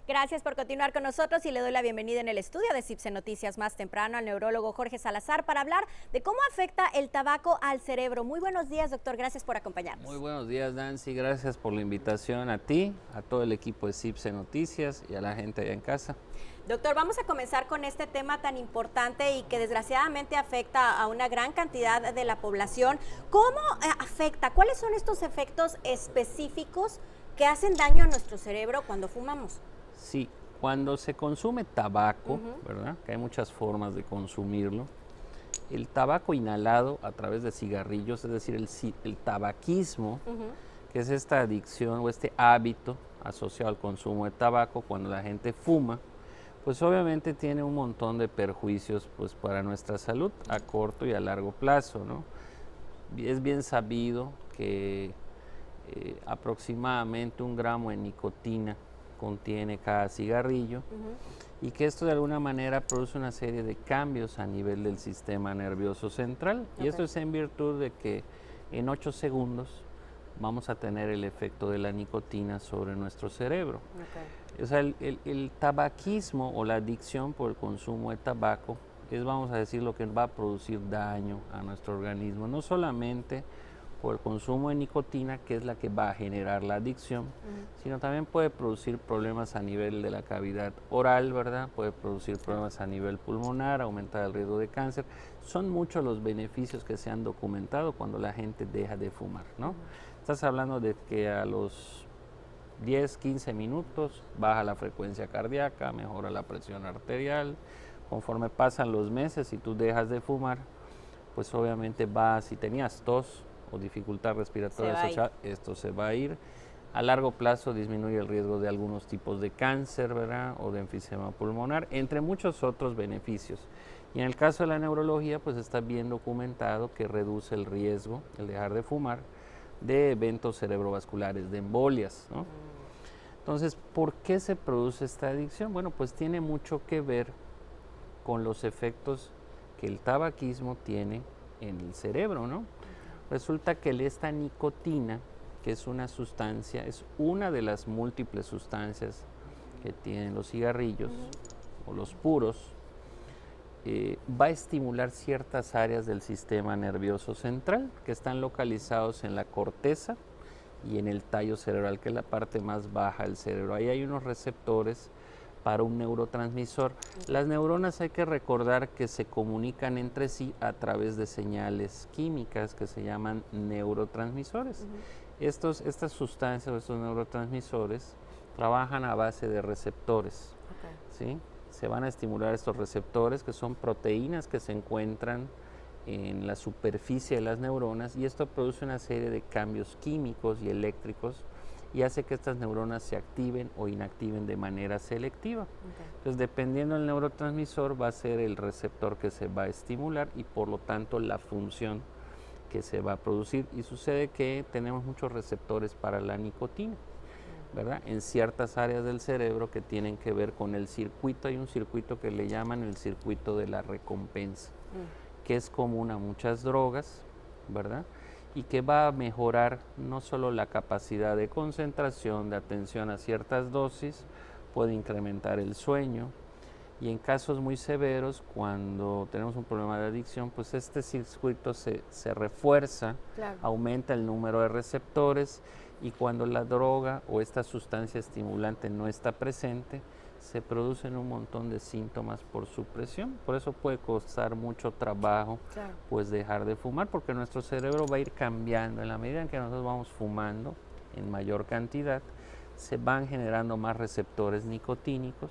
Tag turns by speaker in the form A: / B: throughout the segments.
A: Gracias por continuar con nosotros y le doy la bienvenida en el estudio de CIPSE Noticias más temprano al neurólogo Jorge Salazar para hablar de cómo afecta el tabaco al cerebro. Muy buenos días, doctor. Gracias por acompañarnos.
B: Muy buenos días, Nancy. Gracias por la invitación a ti, a todo el equipo de CIPSE Noticias y a la gente allá en casa.
A: Doctor, vamos a comenzar con este tema tan importante y que desgraciadamente afecta a una gran cantidad de la población. ¿Cómo afecta? ¿Cuáles son estos efectos específicos que hacen daño a nuestro cerebro cuando fumamos?
B: Sí, cuando se consume tabaco, ¿verdad? Que hay muchas formas de consumirlo. El tabaco inhalado a través de cigarrillos, es decir, el tabaquismo, que es esta adicción o este hábito asociado al consumo de tabaco cuando la gente fuma, pues obviamente tiene un montón de perjuicios pues, para nuestra salud a corto y a largo plazo, ¿no? Es bien sabido que aproximadamente 1 gramo de nicotina contiene cada cigarrillo y que esto de alguna manera produce una serie de cambios a nivel del sistema nervioso central. Y esto es en virtud de que en 8 segundos vamos a tener el efecto de la nicotina sobre nuestro cerebro. O sea, el tabaquismo o la adicción por el consumo de tabaco es, vamos a decir, lo que va a producir daño a nuestro organismo, no solamente por el consumo de nicotina, que es la que va a generar la adicción, sino también puede producir problemas a nivel de la cavidad oral, ¿verdad? Puede producir problemas a nivel pulmonar, aumentar el riesgo de cáncer. Son muchos los beneficios que se han documentado cuando la gente deja de fumar, ¿no? Estás hablando de que a los 10, 15 minutos baja la frecuencia cardíaca, mejora la presión arterial. Conforme pasan los meses y tú dejas de fumar, pues obviamente si tenías tos o dificultad respiratoria asociada, esto se va a ir. A largo plazo disminuye el riesgo de algunos tipos de cáncer, ¿verdad? O de enfisema pulmonar, entre muchos otros beneficios. Y en el caso de la neurología, pues está bien documentado que reduce el riesgo, el dejar de fumar, de eventos cerebrovasculares, de embolias, ¿no? Entonces, ¿por qué se produce esta adicción? Bueno, pues tiene mucho que ver con los efectos que el tabaquismo tiene en el cerebro, ¿no? Resulta que esta nicotina, que es una sustancia, es una de las múltiples sustancias que tienen los cigarrillos o los puros, va a estimular ciertas áreas del sistema nervioso central que están localizados en la corteza y en el tallo cerebral, que es la parte más baja del cerebro. Ahí hay unos receptores para un neurotransmisor. Las neuronas hay que recordar que se comunican entre sí a través de señales químicas que se llaman neurotransmisores. Estas sustancias o estos neurotransmisores trabajan a base de receptores, ¿sí? Se van a estimular estos receptores, que son proteínas que se encuentran en la superficie de las neuronas, y esto produce una serie de cambios químicos y eléctricos y hace que estas neuronas se activen o inactiven de manera selectiva. Entonces, dependiendo del neurotransmisor, va a ser el receptor que se va a estimular y por lo tanto la función que se va a producir. Y sucede que tenemos muchos receptores para la nicotina, ¿verdad? En ciertas áreas del cerebro que tienen que ver con el circuito. Hay un circuito que le llaman el circuito de la recompensa, que es común a muchas drogas, ¿verdad? Y que va a mejorar no solo la capacidad de concentración, de atención a ciertas dosis, puede incrementar el sueño, y en casos muy severos, cuando tenemos un problema de adicción, pues este circuito se refuerza, aumenta el número de receptores, y cuando la droga o esta sustancia estimulante no está presente, se producen un montón de síntomas por supresión. Por eso puede costar mucho trabajo pues dejar de fumar, porque nuestro cerebro va a ir cambiando. En la medida en que nosotros vamos fumando en mayor cantidad, se van generando más receptores nicotínicos,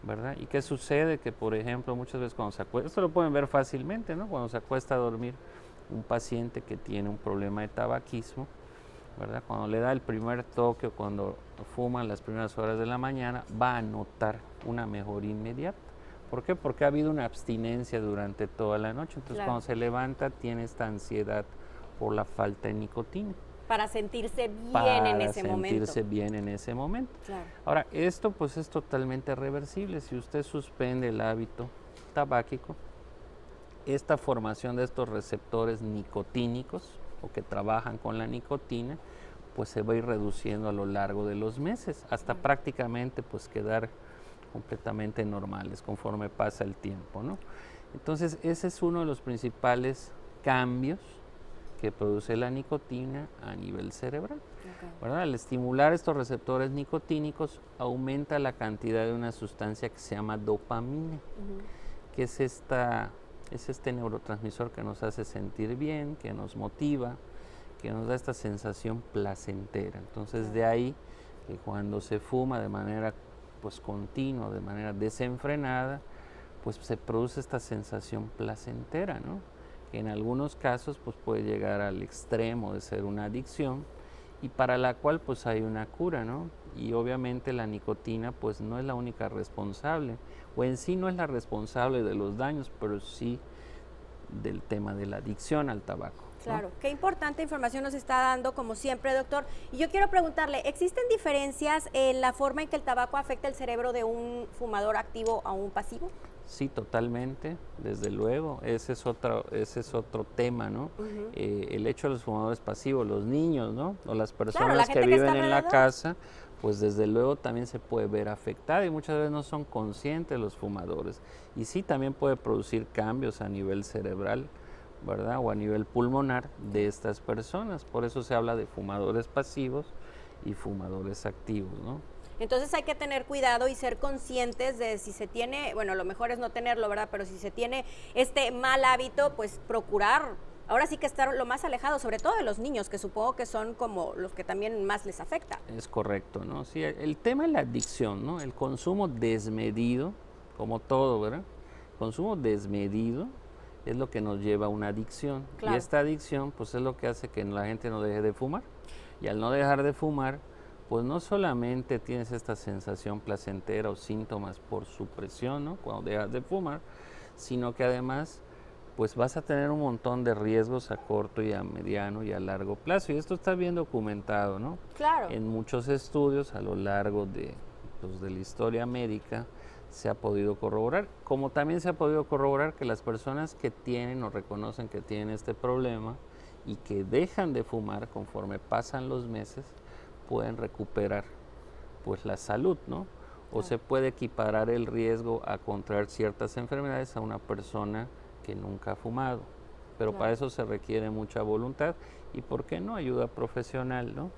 B: ¿verdad? ¿Y qué sucede? Que, por ejemplo, muchas veces cuando se acuesta, esto lo pueden ver fácilmente, ¿no? Cuando se acuesta a dormir un paciente que tiene un problema de tabaquismo, ¿verdad? Cuando le da el primer toque o cuando fuma en las primeras horas de la mañana, va a notar una mejoría inmediata. ¿Por qué? Porque ha habido una abstinencia durante toda la noche. Entonces, cuando se levanta, tiene esta ansiedad por la falta de nicotina.
A: Para sentirse bien en ese momento.
B: Para sentirse bien en ese momento. Ahora, esto pues es totalmente reversible. Si usted suspende el hábito tabáquico, esta formación de estos receptores nicotínicos o que trabajan con la nicotina pues se va a ir reduciendo a lo largo de los meses, hasta prácticamente pues quedar completamente normales conforme pasa el tiempo, ¿no? Entonces ese es uno de los principales cambios que produce la nicotina a nivel cerebral. ¿Verdad? Al estimular estos receptores nicotínicos aumenta la cantidad de una sustancia que se llama dopamina, que es este neurotransmisor que nos hace sentir bien, que nos motiva, que nos da esta sensación placentera. Entonces de ahí que cuando se fuma de manera pues continua, de manera desenfrenada, pues se produce esta sensación placentera, ¿no? Que en algunos casos pues puede llegar al extremo de ser una adicción y para la cual pues hay una cura, ¿no? Y obviamente la nicotina pues no es la única responsable, o en sí no es la responsable de los daños, pero sí del tema de la adicción al tabaco.
A: Claro, qué importante información nos está dando, como siempre, doctor. Y yo quiero preguntarle, ¿existen diferencias en la forma en que el tabaco afecta el cerebro de un fumador activo a un pasivo?
B: Sí, totalmente, desde luego. Ese es otro tema, ¿no? El hecho de los fumadores pasivos, los niños, ¿no? O las personas que viven en la casa, pues desde luego también se puede ver afectada y muchas veces no son conscientes los fumadores. Y sí, también puede producir cambios a nivel cerebral, ¿verdad? O a nivel pulmonar de estas personas. Por eso se habla de fumadores pasivos y fumadores activos, ¿no?
A: Entonces hay que tener cuidado y ser conscientes de si se tiene, bueno, lo mejor es no tenerlo, ¿verdad? Pero si se tiene este mal hábito, pues procurar, ahora sí que estar lo más alejado, sobre todo de los niños, que supongo que son como los que también más les afecta.
B: Es correcto, ¿no? Sí, el tema de la adicción, ¿no? El consumo desmedido, como todo, ¿verdad? Consumo desmedido es lo que nos lleva a una adicción. Claro. Y esta adicción, pues es lo que hace que la gente no deje de fumar. Y al no dejar de fumar, pues no solamente tienes esta sensación placentera o síntomas por supresión, ¿no? Cuando dejas de fumar, sino que además pues vas a tener un montón de riesgos a corto y a mediano y a largo plazo. Y esto está bien documentado, ¿no?
A: Claro.
B: En muchos estudios a lo largo de la historia médica se ha podido corroborar, como también se ha podido corroborar que las personas que tienen o reconocen que tienen este problema y que dejan de fumar conforme pasan los meses, pueden recuperar pues la salud, ¿no? O se puede equiparar el riesgo a contraer ciertas enfermedades a una persona que nunca ha fumado. Pero para eso se requiere mucha voluntad y, ¿por qué no?, ayuda profesional, ¿no?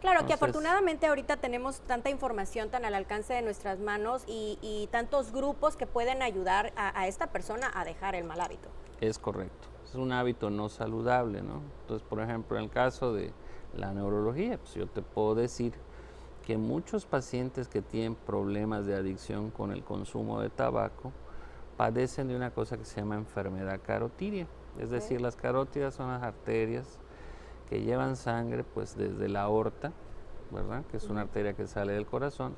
A: Claro, que afortunadamente ahorita tenemos tanta información tan al alcance de nuestras manos y tantos grupos que pueden ayudar a esta persona a dejar el mal hábito.
B: Es correcto. Es un hábito no saludable, ¿no? Entonces, por ejemplo, en el caso de la neurología, pues yo te puedo decir que muchos pacientes que tienen problemas de adicción con el consumo de tabaco padecen de una cosa que se llama enfermedad carotidia. Es decir, las carótidas son las arterias que llevan sangre pues desde la aorta, ¿verdad? Que es una arteria que sale del corazón,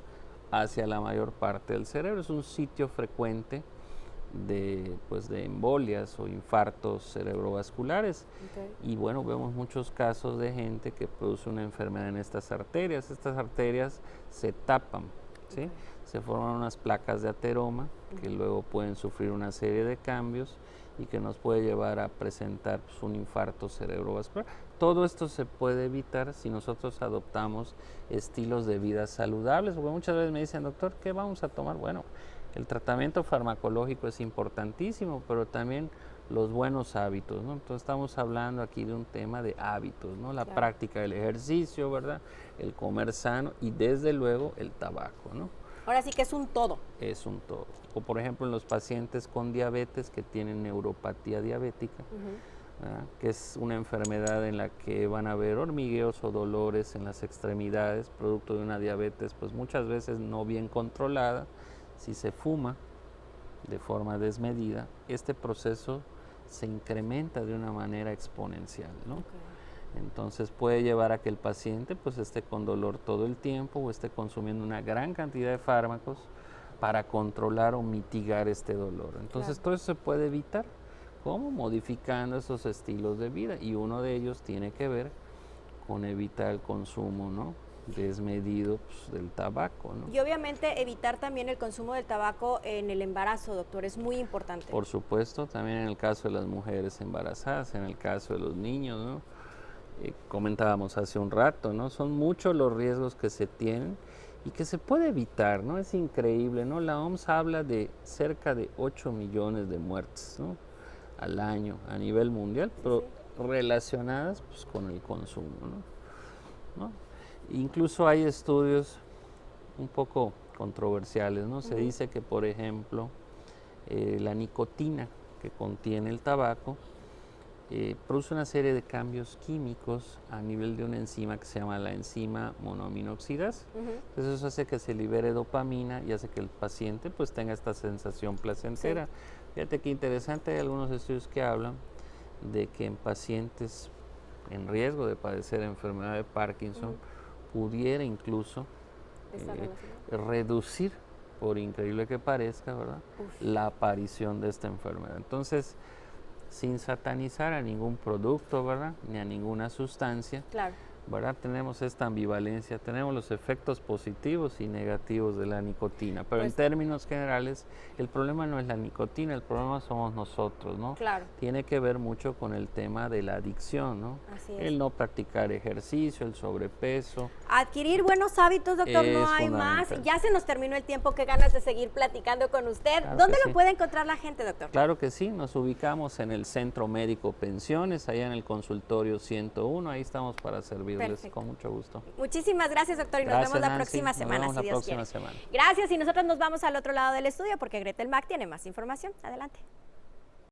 B: hacia la mayor parte del cerebro. Es un sitio frecuente de embolias o infartos cerebrovasculares. Y bueno, vemos muchos casos de gente que produce una enfermedad en estas arterias. Estas arterias se tapan, ¿sí? Se forman unas placas de ateroma que luego pueden sufrir una serie de cambios y que nos puede llevar a presentar pues, un infarto cerebrovascular. Todo esto se puede evitar si nosotros adoptamos estilos de vida saludables, porque muchas veces me dicen, doctor, ¿qué vamos a tomar? Bueno, el tratamiento farmacológico es importantísimo, pero también los buenos hábitos, ¿no? Entonces estamos hablando aquí de un tema de hábitos, ¿no? La práctica del ejercicio, ¿verdad? El comer sano y desde luego el tabaco, ¿no?
A: Ahora sí que es un todo.
B: Es un todo. O por ejemplo en los pacientes con diabetes que tienen neuropatía diabética, que es una enfermedad en la que van a haber hormigueos o dolores en las extremidades, producto de una diabetes pues muchas veces no bien controlada. Si se fuma de forma desmedida, este proceso se incrementa de una manera exponencial, ¿no? Entonces puede llevar a que el paciente pues esté con dolor todo el tiempo o esté consumiendo una gran cantidad de fármacos para controlar o mitigar este dolor. Entonces todo eso se puede evitar. ¿Cómo? Modificando esos estilos de vida, y uno de ellos tiene que ver con evitar el consumo, ¿no?, desmedido pues, del tabaco, ¿no?
A: Y obviamente evitar también el consumo del tabaco en el embarazo, doctor, es muy importante.
B: Por supuesto, también en el caso de las mujeres embarazadas, en el caso de los niños, ¿no? comentábamos hace un rato, ¿no? Son muchos los riesgos que se tienen y que se puede evitar, ¿no? Es increíble, ¿no? La OMS habla de cerca de 8 millones de muertes, ¿no? Al año a nivel mundial, pero relacionadas pues, con el consumo, ¿no? Incluso hay estudios un poco controversiales, ¿no? Se dice que, por ejemplo, la nicotina que contiene el tabaco produce una serie de cambios químicos a nivel de una enzima que se llama la enzima monoaminoxidasa. Entonces eso hace que se libere dopamina y hace que el paciente pues tenga esta sensación placentera. Fíjate qué interesante, hay algunos estudios que hablan de que en pacientes en riesgo de padecer enfermedad de Parkinson pudiera incluso reducir, por increíble que parezca, ¿verdad?, la aparición de esta enfermedad. Entonces, sin satanizar a ningún producto, ¿verdad?, ni a ninguna sustancia, ¿verdad?, tenemos esta ambivalencia, tenemos los efectos positivos y negativos de la nicotina, pero en términos generales, el problema no es la nicotina, el problema somos nosotros, ¿no? Tiene que ver mucho con el tema de la adicción, ¿no? El no practicar ejercicio, el sobrepeso.
A: Adquirir buenos hábitos, doctor, no hay más. Ya se nos terminó el tiempo, qué ganas de seguir platicando con usted. Claro. ¿Dónde lo puede encontrar la gente, doctor?
B: Claro que sí, nos ubicamos en el Centro Médico Pensiones, allá en el consultorio 101, ahí estamos para servirles. Con mucho gusto.
A: Muchísimas gracias, doctor, y nos vemos la próxima semana, si Dios quiere. Gracias, y nosotros nos vamos al otro lado del estudio porque Gretel Mack tiene más información. Adelante.